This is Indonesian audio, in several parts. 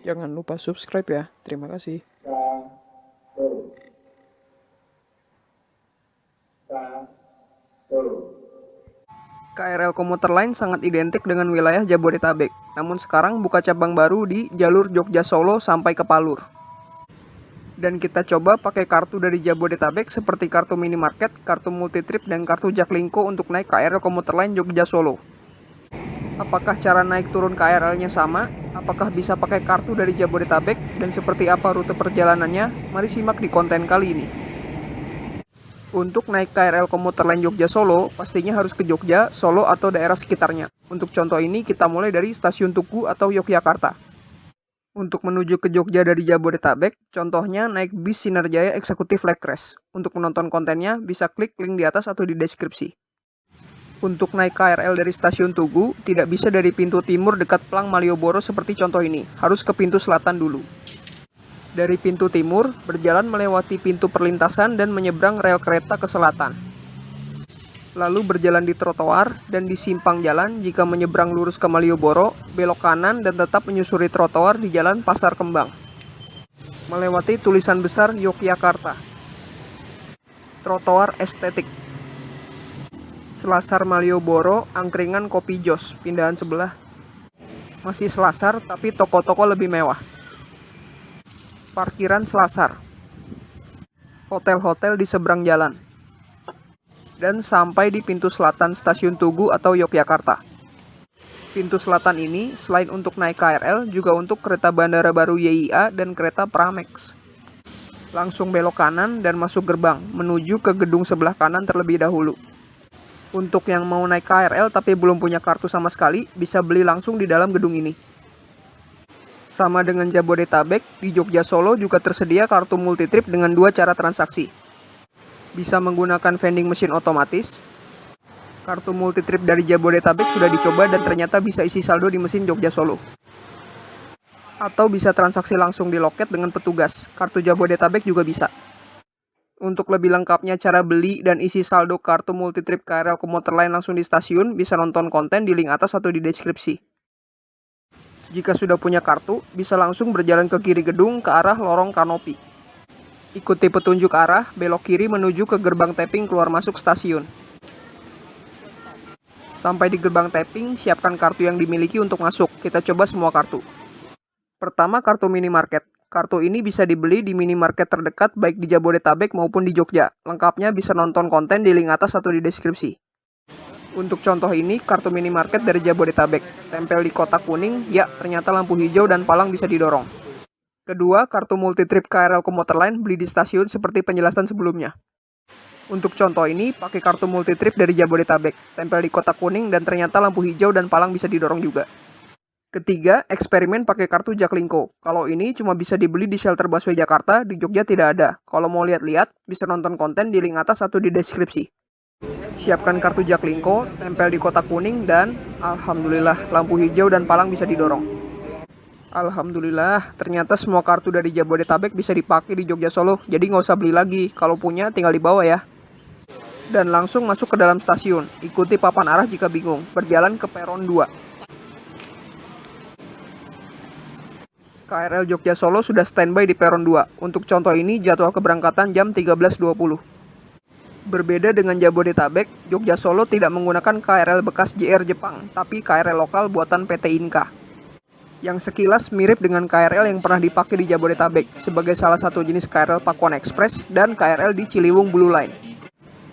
Jangan lupa subscribe ya. Terima kasih. KRL komuter lain sangat identik dengan wilayah Jabodetabek, namun sekarang buka cabang baru di jalur Jogja Solo sampai ke Palur. Dan kita coba pakai kartu dari Jabodetabek seperti kartu minimarket, kartu multitrip, dan kartu Jaklingko untuk naik KRL komuter lain Jogja Solo. Apakah cara naik turun KRL-nya sama? Apakah bisa pakai kartu dari Jabodetabek? Dan seperti apa rute perjalanannya? Mari simak di konten kali ini. Untuk naik KRL komuter lain Jogja Solo, pastinya harus ke Jogja, Solo, atau daerah sekitarnya. Untuk contoh ini, kita mulai dari Stasiun Tugu atau Yogyakarta. Untuk menuju ke Jogja dari Jabodetabek, contohnya naik bis Sinarjaya Eksekutif Lekres. Untuk menonton kontennya, bisa klik link di atas atau di deskripsi. Untuk naik KRL dari Stasiun Tugu, tidak bisa dari pintu timur dekat Plang Malioboro seperti contoh ini, harus ke pintu selatan dulu. Dari pintu timur, berjalan melewati pintu perlintasan dan menyeberang rel kereta ke selatan. Lalu berjalan di trotoar dan di simpang jalan jika menyeberang lurus ke Malioboro, belok kanan dan tetap menyusuri trotoar di jalan Pasar Kembang. Melewati tulisan besar Yogyakarta. Trotoar estetik. Selasar Malioboro, angkringan kopi jos, pindahan sebelah. Masih selasar tapi toko-toko lebih mewah. Parkiran selasar. Hotel-hotel di seberang jalan. Dan sampai di pintu selatan Stasiun Tugu atau Yogyakarta. Pintu selatan ini selain untuk naik KRL juga untuk kereta bandara baru YIA dan kereta Pramex. Langsung belok kanan dan masuk gerbang menuju ke gedung sebelah kanan terlebih dahulu. Untuk yang mau naik KRL tapi belum punya kartu sama sekali, bisa beli langsung di dalam gedung ini. Sama dengan Jabodetabek, di Jogja Solo juga tersedia kartu multitrip dengan 2 cara transaksi. Bisa menggunakan vending machine otomatis. Kartu multitrip dari Jabodetabek sudah dicoba dan ternyata bisa isi saldo di mesin Jogja Solo. Atau bisa transaksi langsung di loket dengan petugas, kartu Jabodetabek juga bisa. Untuk lebih lengkapnya cara beli dan isi saldo kartu multitrip KRL komuter lain langsung di stasiun, bisa nonton konten di link atas atau di deskripsi. Jika sudah punya kartu, bisa langsung berjalan ke kiri gedung ke arah lorong kanopi. Ikuti petunjuk arah, belok kiri menuju ke gerbang tapping keluar masuk stasiun. Sampai di gerbang tapping, siapkan kartu yang dimiliki untuk masuk. Kita coba semua kartu. Pertama, kartu minimarket. Kartu ini bisa dibeli di minimarket terdekat baik di Jabodetabek maupun di Jogja. Lengkapnya bisa nonton konten di link atas atau di deskripsi. Untuk contoh ini, kartu minimarket dari Jabodetabek. Tempel di kotak kuning, ya ternyata lampu hijau dan palang bisa didorong. Kedua, kartu multitrip KRL komuter lain beli di stasiun seperti penjelasan sebelumnya. Untuk contoh ini, pakai kartu multitrip dari Jabodetabek. Tempel di kotak kuning dan ternyata lampu hijau dan palang bisa didorong juga. Ketiga, eksperimen pakai kartu Jaklingko. Kalau ini cuma bisa dibeli di shelter busway Jakarta, di Jogja tidak ada. Kalau mau lihat-lihat, bisa nonton konten di link atas atau di deskripsi. Siapkan kartu Jaklingko, tempel di kotak kuning, dan alhamdulillah lampu hijau dan palang bisa didorong. Alhamdulillah, ternyata semua kartu dari Jabodetabek bisa dipakai di Jogja Solo, jadi nggak usah beli lagi. Kalau punya, tinggal dibawa ya. Dan langsung masuk ke dalam stasiun. Ikuti papan arah jika bingung. Berjalan ke peron 2. KRL Jogja Solo sudah standby di peron 2. Untuk contoh ini, jadwal keberangkatan jam 13.20. Berbeda dengan Jabodetabek, Jogja Solo tidak menggunakan KRL bekas JR Jepang, tapi KRL lokal buatan PT Inka. Yang sekilas mirip dengan KRL yang pernah dipakai di Jabodetabek, sebagai salah satu jenis KRL Pakuan Express dan KRL di Ciliwung Blue Line.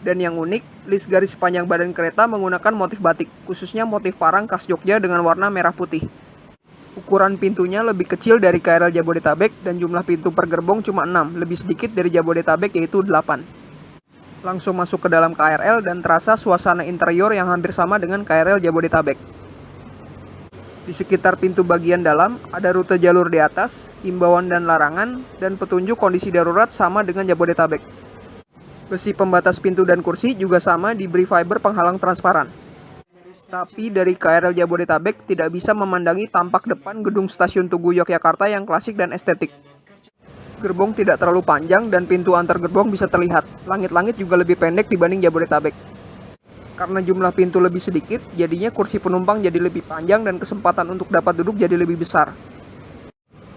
Dan yang unik, list garis sepanjang badan kereta menggunakan motif batik, khususnya motif parang khas Jogja dengan warna merah putih. Ukuran pintunya lebih kecil dari KRL Jabodetabek dan jumlah pintu per gerbong cuma 6, lebih sedikit dari Jabodetabek yaitu 8. Langsung masuk ke dalam KRL dan terasa suasana interior yang hampir sama dengan KRL Jabodetabek. Di sekitar pintu bagian dalam ada rute jalur di atas, himbauan dan larangan, dan petunjuk kondisi darurat sama dengan Jabodetabek. Besi pembatas pintu dan kursi juga sama diberi fiber penghalang transparan. Tapi dari KRL Jabodetabek tidak bisa memandangi tampak depan gedung stasiun Tugu Yogyakarta yang klasik dan estetik. Gerbong tidak terlalu panjang dan pintu antar gerbong bisa terlihat. Langit-langit juga lebih pendek dibanding Jabodetabek. Karena jumlah pintu lebih sedikit, jadinya kursi penumpang jadi lebih panjang dan kesempatan untuk dapat duduk jadi lebih besar.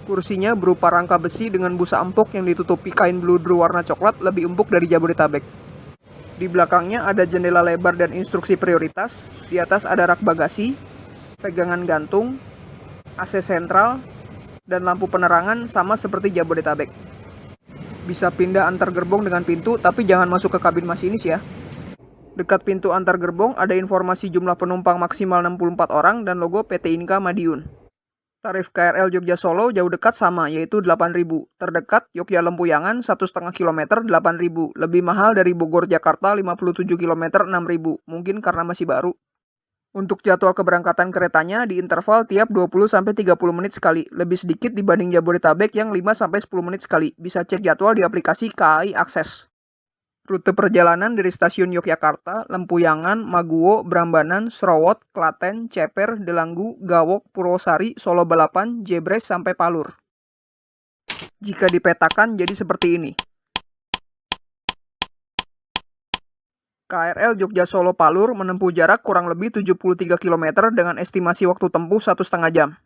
Kursinya berupa rangka besi dengan busa empuk yang ditutupi kain bludru warna coklat lebih empuk dari Jabodetabek. Di belakangnya ada jendela lebar dan instruksi prioritas, di atas ada rak bagasi, pegangan gantung, AC sentral, dan lampu penerangan sama seperti Jabodetabek. Bisa pindah antar gerbong dengan pintu, tapi jangan masuk ke kabin masinis ya. Dekat pintu antar gerbong ada informasi jumlah penumpang maksimal 64 orang dan logo PT Inka Madiun. Tarif KRL Jogja Solo jauh dekat sama, yaitu 8.000. Terdekat Yogya Lempuyangan 1,5 km 8.000. Lebih mahal dari Bogor Jakarta 57 km 6.000. Mungkin karena masih baru. Untuk jadwal keberangkatan keretanya di interval tiap 20-30 menit sekali. Lebih sedikit dibanding Jabodetabek yang 5-10 menit sekali. Bisa cek jadwal di aplikasi KAI Akses. Rute perjalanan dari stasiun Yogyakarta, Lempuyangan, Maguwo, Brambanan, Srowot, Klaten, Ceper, Delanggu, Gawok, Purwosari, Solo Balapan, Jebres, sampai Palur. Jika dipetakan jadi seperti ini. KRL Jogja Solo Palur menempuh jarak kurang lebih 73 km dengan estimasi waktu tempuh 1,5 jam.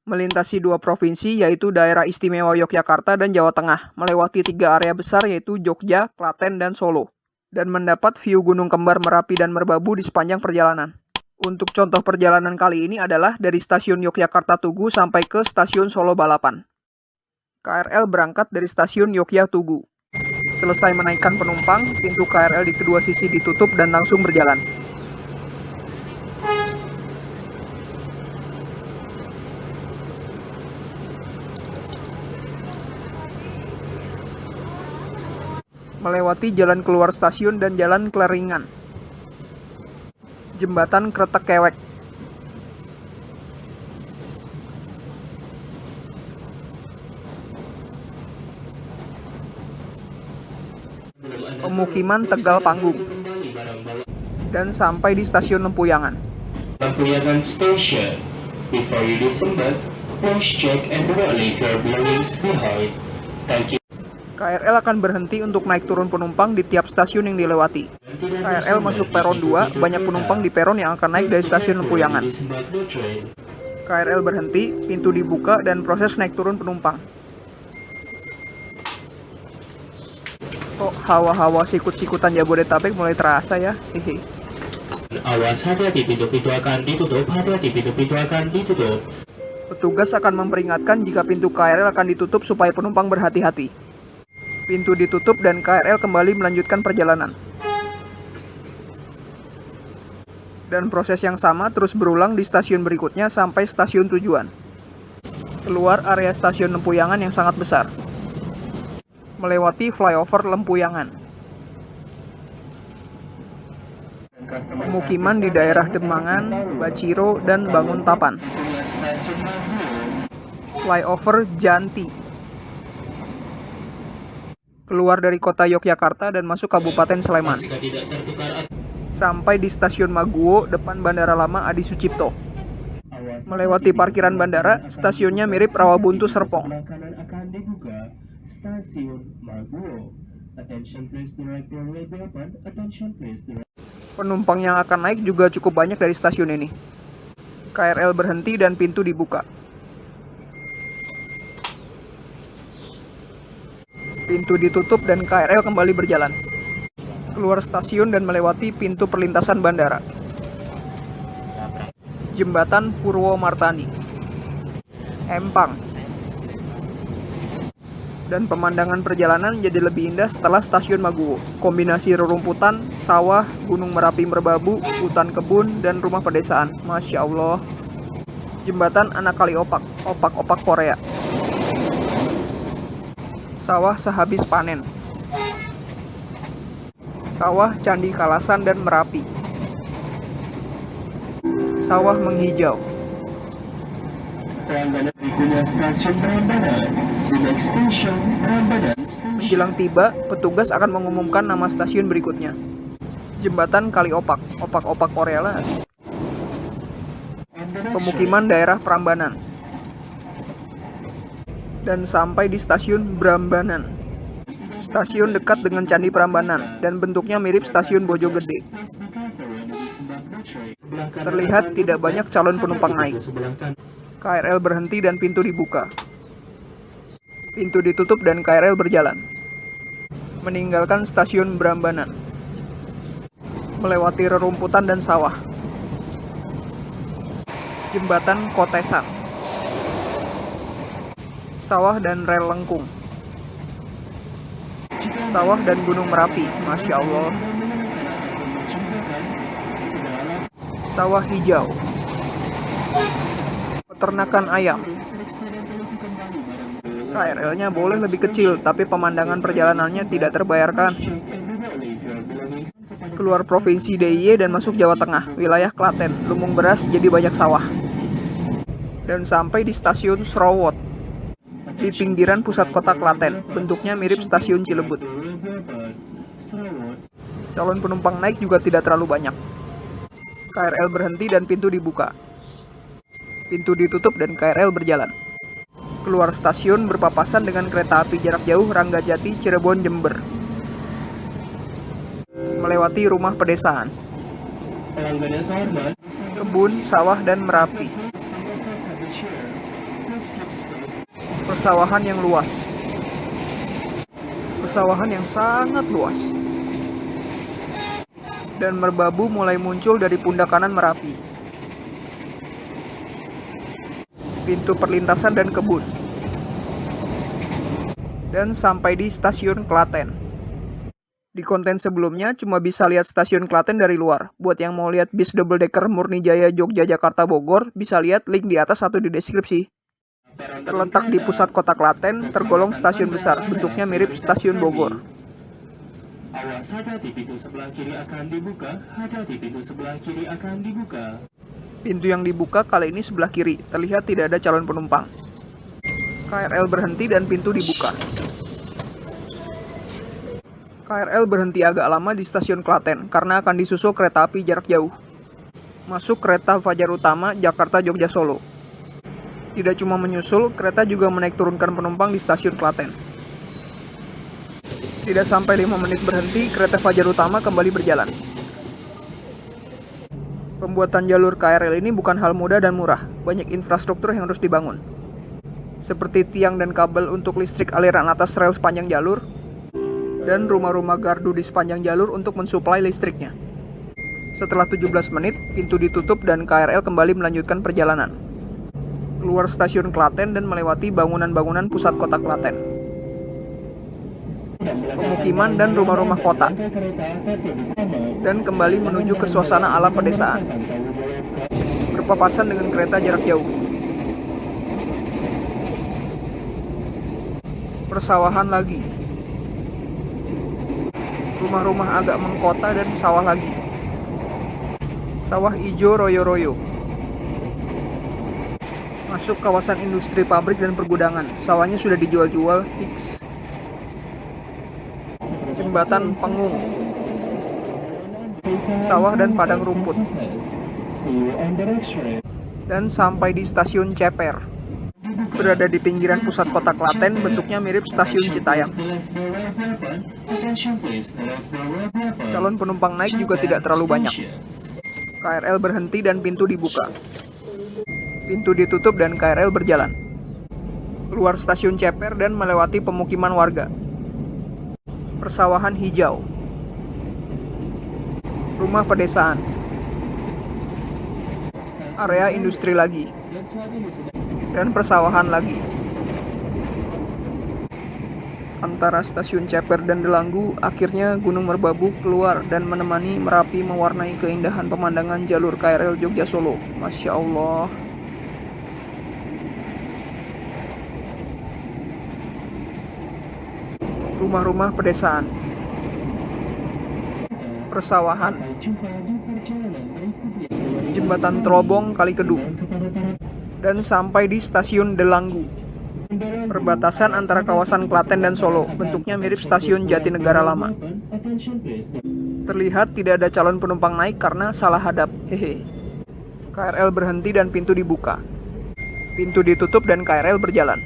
Melintasi dua provinsi yaitu Daerah Istimewa Yogyakarta dan Jawa Tengah, melewati 3 area besar yaitu Jogja, Klaten, dan Solo, dan mendapat view Gunung Kembar Merapi dan Merbabu di sepanjang perjalanan. Untuk contoh perjalanan kali ini adalah dari stasiun Yogyakarta Tugu sampai ke stasiun Solo Balapan. KRL berangkat dari stasiun Yogya Tugu. Selesai menaikkan penumpang, pintu KRL di kedua sisi ditutup dan langsung berjalan. Melewati jalan keluar stasiun dan jalan Kleringan. Jembatan Kretek Kewek. Pemukiman Tegal Panggung. Dan sampai di stasiun Lempuyangan. Lempuyangan Station. Before you disembark, please check and thoroughly your belongings behind. Thank you. KRL akan berhenti untuk naik turun penumpang di tiap stasiun yang dilewati. KRL masuk peron 2, banyak penumpang di peron yang akan naik dari stasiun Lempuyangan. KRL berhenti, pintu dibuka, dan proses naik turun penumpang. Kok hawa-hawa sikut-sikutan Jabodetabek mulai terasa ya? Hehe. Awas, hati-hati, pintu-pintu akan ditutup, hati-hati, pintu-pintu akan ditutup. Petugas akan memperingatkan jika pintu KRL akan ditutup supaya penumpang berhati-hati. Pintu ditutup dan KRL kembali melanjutkan perjalanan. Dan proses yang sama terus berulang di stasiun berikutnya sampai stasiun tujuan. Keluar area stasiun Lempuyangan yang sangat besar. Melewati flyover Lempuyangan. Pemukiman di daerah Demangan, Baciro, dan Banguntapan. Flyover Janti. Keluar dari kota Yogyakarta dan masuk Kabupaten Sleman. Sampai di stasiun Maguwo depan Bandara Lama Adi Sucipto. Melewati parkiran bandara, stasiunnya mirip Rawabuntu Serpong. Penumpang yang akan naik juga cukup banyak dari stasiun ini. KRL berhenti dan pintu dibuka. Pintu ditutup dan KRL kembali berjalan. Keluar stasiun dan melewati pintu perlintasan bandara. Jembatan Purwomartani. Empang. Dan pemandangan perjalanan jadi lebih indah setelah stasiun Maguwo. Kombinasi rerumputan, sawah, Gunung Merapi Merbabu, hutan kebun, dan rumah pedesaan. Masya Allah. Jembatan Anak Kali Opak, opak-opak Korea. Sawah sehabis panen. Sawah Candi Kalasan dan Merapi. Sawah menghijau. Menjelang tiba, petugas akan mengumumkan nama stasiun berikutnya. Jembatan Kali Opak, opak-opak Korea lagi. pemukiman daerah Prambanan. Dan sampai di stasiun Brambanan. Stasiun dekat dengan Candi Prambanan dan bentuknya mirip stasiun Bojonggede. Terlihat tidak banyak calon penumpang naik. KRL berhenti dan pintu dibuka. Pintu ditutup dan KRL berjalan. Meninggalkan stasiun Brambanan. Melewati rerumputan dan sawah. Jembatan Kotesan. Sawah dan rel lengkung. Sawah dan Gunung Merapi, Masya Allah. Sawah hijau. Peternakan ayam. KRL-nya boleh lebih kecil, tapi pemandangan perjalanannya tidak terbayarkan. Keluar Provinsi DIY dan masuk Jawa Tengah, wilayah Klaten, lumbung beras jadi banyak sawah. Dan sampai di stasiun Srowot, di pinggiran pusat kota Klaten, bentuknya mirip stasiun Cilebut. Calon penumpang naik juga tidak terlalu banyak. KRL berhenti dan pintu dibuka. Pintu ditutup dan KRL berjalan. Keluar stasiun berpapasan dengan kereta api jarak jauh Ranggajati Cirebon Jember. Melewati rumah pedesaan, kebun, sawah, dan Merapi. Persawahan yang luas. Persawahan yang sangat luas. Dan merbabu mulai muncul dari pundak kanan Merapi. Pintu perlintasan dan kebun. Dan sampai di stasiun Klaten. Di konten sebelumnya cuma bisa lihat stasiun Klaten dari luar. Buat yang mau lihat bis double decker Murnijaya Jogja Jakarta Bogor, bisa lihat link di atas atau di deskripsi. Terletak di pusat kota Klaten, tergolong stasiun besar, bentuknya mirip stasiun Bogor. Awas, hati-hati, pintu sebelah kiri akan dibuka. Hati-hati, pintu sebelah kiri akan dibuka. Pintu yang dibuka kali ini sebelah kiri, terlihat tidak ada calon penumpang. KRL berhenti dan pintu dibuka. KRL berhenti agak lama di stasiun Klaten karena akan disusul kereta api jarak jauh. Masuk kereta Fajar Utama Jakarta Jogja Solo. Tidak cuma menyusul, kereta juga menaik turunkan penumpang di stasiun Klaten. Tidak sampai 5 menit berhenti, kereta Fajar Utama kembali berjalan. Pembuatan jalur KRL ini bukan hal mudah dan murah, banyak infrastruktur yang harus dibangun. Seperti tiang dan kabel untuk listrik aliran atas rel sepanjang jalur, dan rumah-rumah gardu di sepanjang jalur untuk mensuplai listriknya. Setelah 17 menit, pintu ditutup dan KRL kembali melanjutkan perjalanan. Keluar stasiun Klaten dan melewati bangunan-bangunan pusat kota Klaten. Pemukiman dan rumah-rumah kota. Dan kembali menuju ke suasana alam pedesaan. Berpapasan dengan kereta jarak jauh. Persawahan lagi. Rumah-rumah agak mengkota dan sawah lagi. Sawah ijo royo-royo. Masuk kawasan industri pabrik dan pergudangan. Sawahnya sudah dijual-jual, fix. Jembatan Pengung. Sawah dan padang rumput. Dan sampai di stasiun Ceper. Berada di pinggiran pusat kota Klaten, bentuknya mirip stasiun Citayam. Calon penumpang naik juga tidak terlalu banyak. KRL berhenti dan pintu dibuka. Pintu ditutup dan KRL berjalan. Keluar stasiun Ceper dan melewati pemukiman warga. Persawahan hijau. Rumah pedesaan. Area industri lagi. Dan persawahan lagi. Antara stasiun Ceper dan Delanggu, akhirnya Gunung Merbabu keluar dan menemani Merapi mewarnai keindahan pemandangan jalur KRL Jogja Solo. Masya Allah. Rumah-rumah pedesaan. Persawahan. Jembatan Trobong Kali Kedung. Dan sampai di stasiun Delanggu. Perbatasan antara kawasan Klaten dan Solo, bentuknya mirip stasiun Jatinegara lama. Terlihat tidak ada calon penumpang naik karena salah hadap, hehe. KRL berhenti dan pintu dibuka. Pintu ditutup dan KRL berjalan.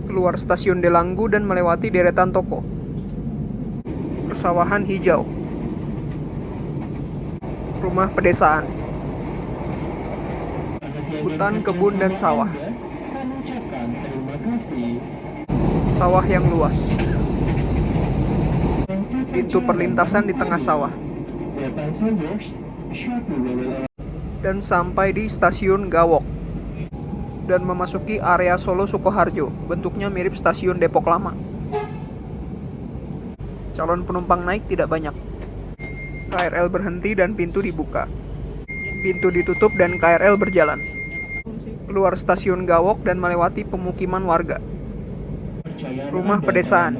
Keluar stasiun Delanggu dan melewati deretan toko. Persawahan hijau. Rumah pedesaan. Hutan, kebun, dan sawah. Sawah yang luas. Pintu perlintasan di tengah sawah. Dan sampai di stasiun Gawok. Dan memasuki area Solo Sukoharjo. Bentuknya mirip stasiun Depok Lama. Calon penumpang naik tidak banyak. KRL berhenti dan pintu dibuka. Pintu ditutup dan KRL berjalan. Keluar stasiun Gawok dan melewati pemukiman warga. Rumah pedesaan.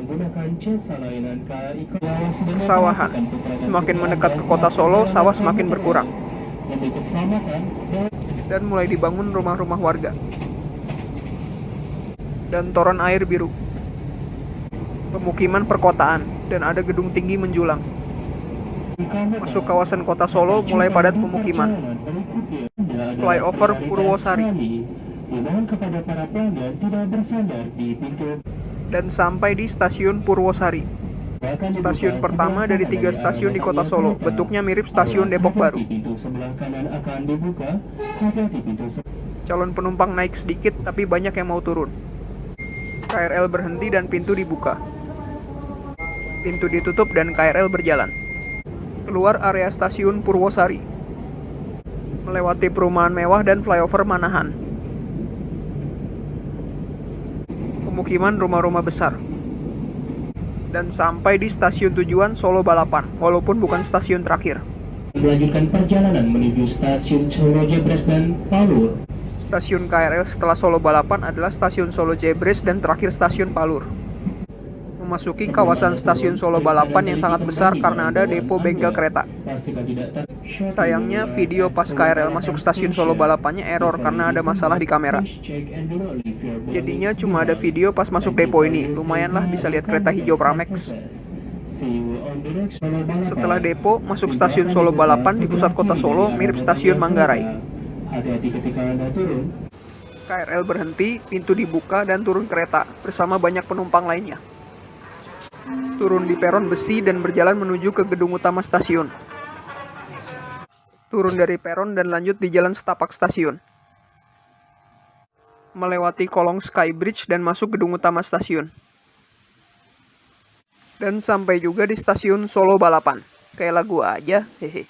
Persawahan. Semakin mendekat ke kota Solo, sawah semakin berkurang. Dan mulai dibangun rumah-rumah warga. Dan toren air biru. Pemukiman perkotaan, dan ada gedung tinggi menjulang. Masuk kawasan kota Solo mulai padat pemukiman. Flyover Purwosari. Dan sampai di stasiun Purwosari. Stasiun pertama dari 3 stasiun di kota Solo. Bentuknya mirip stasiun Depok Baru. Calon penumpang naik sedikit, tapi banyak yang mau turun. KRL berhenti dan pintu dibuka. Pintu ditutup dan KRL berjalan. Keluar area stasiun Purwosari. Melewati perumahan mewah dan flyover Manahan. Pemukiman rumah-rumah besar. Dan sampai di stasiun tujuan Solo Balapan, walaupun bukan stasiun terakhir. Melanjutkan perjalanan menuju stasiun Solo Jebres dan Palur. Stasiun KRL setelah Solo Balapan adalah stasiun Solo Jebres dan terakhir stasiun Palur. Memasuki kawasan stasiun Solo Balapan yang sangat besar karena ada depo bengkel kereta. Sayangnya video pas KRL masuk stasiun Solo Balapannya error karena ada masalah di kamera. Jadinya cuma ada video pas masuk depo ini. Lumayanlah bisa lihat kereta hijau Pramex. Setelah depo, masuk stasiun Solo Balapan di pusat kota Solo mirip stasiun Manggarai. KRL berhenti, pintu dibuka dan turun kereta bersama banyak penumpang lainnya. Turun di peron besi dan berjalan menuju ke gedung utama stasiun. Turun dari peron dan lanjut di jalan setapak stasiun. Melewati kolong Skybridge dan masuk gedung utama stasiun. Dan sampai juga di stasiun Solo Balapan. Kayak lagu aja, hehe.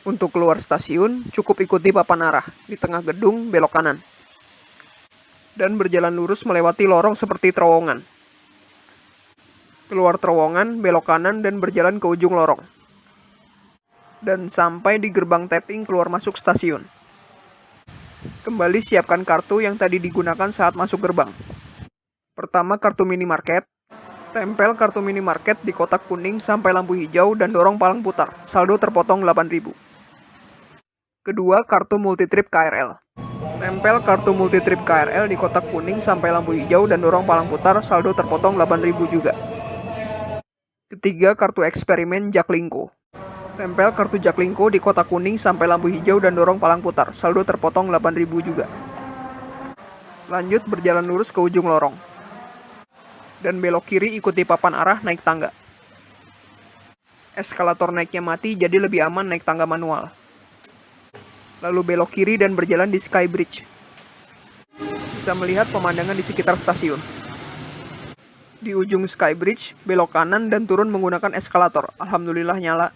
Untuk keluar stasiun, cukup ikuti papan arah. Di tengah gedung, belok kanan. Dan berjalan lurus melewati lorong seperti terowongan. Keluar terowongan, belok kanan dan berjalan ke ujung lorong. Dan sampai di gerbang tapping keluar masuk stasiun. Kembali siapkan kartu yang tadi digunakan saat masuk gerbang. Pertama, kartu minimarket. Tempel kartu minimarket di kotak kuning sampai lampu hijau dan dorong palang putar. Saldo terpotong 8.000. Kedua, kartu multitrip KRL. Tempel kartu multitrip KRL di kotak kuning sampai lampu hijau dan dorong palang putar. Saldo terpotong 8.000 juga. Ketiga, kartu eksperimen Jaklingko. Tempel kartu Jaklingko di kotak kuning sampai lampu hijau dan dorong palang putar. Saldo terpotong 8.000 juga. Lanjut berjalan lurus ke ujung lorong. Dan belok kiri ikuti papan arah naik tangga. Eskalator naiknya mati jadi lebih aman naik tangga manual. Lalu belok kiri dan berjalan di Skybridge. Bisa melihat pemandangan di sekitar stasiun. Di ujung Skybridge, belok kanan dan turun menggunakan eskalator. Alhamdulillah nyala.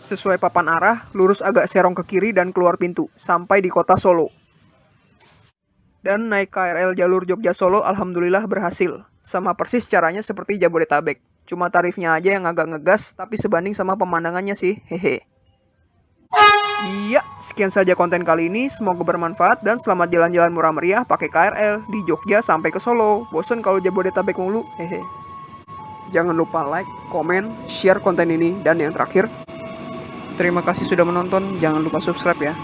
Sesuai papan arah, lurus agak serong ke kiri dan keluar pintu, sampai di kota Solo. Dan naik KRL jalur Jogja Solo alhamdulillah berhasil. Sama persis caranya seperti Jabodetabek. Cuma tarifnya aja yang agak ngegas, tapi sebanding sama pemandangannya sih, hehe. Iya, sekian saja konten kali ini. Semoga bermanfaat dan selamat jalan-jalan murah meriah pakai KRL di Jogja sampai ke Solo. Bosen kalau Jabodetabek mulu, hehe. Jangan lupa like, komen, share konten ini, dan yang terakhir, terima kasih sudah menonton. Jangan lupa subscribe ya.